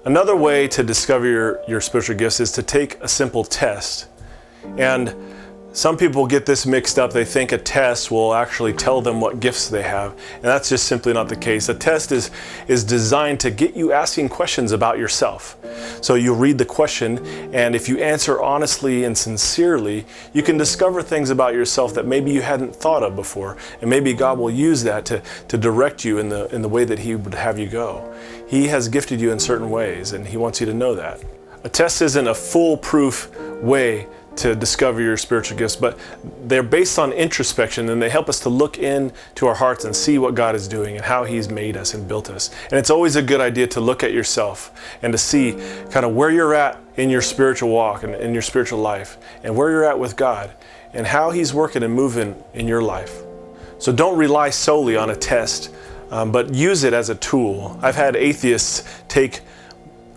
Another way to discover your spiritual gifts is to take a simple test. And some people get this mixed up. They think a test will actually tell them what gifts they have, and that's just simply not the case. A test is designed to get you asking questions about yourself. So you read the question, and if you answer honestly and sincerely, you can discover things about yourself that maybe you hadn't thought of before, and maybe God will use that to direct you in the way that He would have you go. He has gifted you in certain ways, and He wants you to know that. A test isn't a foolproof way to discover your spiritual gifts, but they're based on introspection, and they help us to look into our hearts and see what God is doing and how He's made us and built us. And it's always a good idea to look at yourself and to see kind of where you're at in your spiritual walk and in your spiritual life, and where you're at with God and how He's working and moving in your life. So don't rely solely on a test, but use it as a tool. I've had atheists take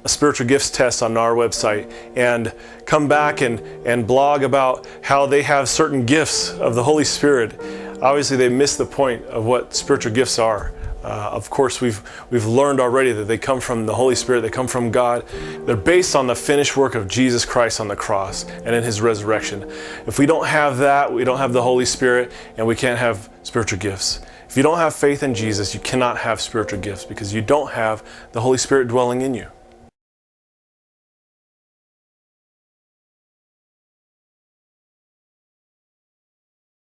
a spiritual gifts test on our website and come back and blog about how they have certain gifts of the Holy Spirit. Obviously, they miss the point of what spiritual gifts are. Of course, we've learned already that they come from the Holy Spirit, they come from God. They're based on the finished work of Jesus Christ on the cross and in His resurrection. If we don't have that, we don't have the Holy Spirit, and we can't have spiritual gifts. If you don't have faith in Jesus, you cannot have spiritual gifts because you don't have the Holy Spirit dwelling in you.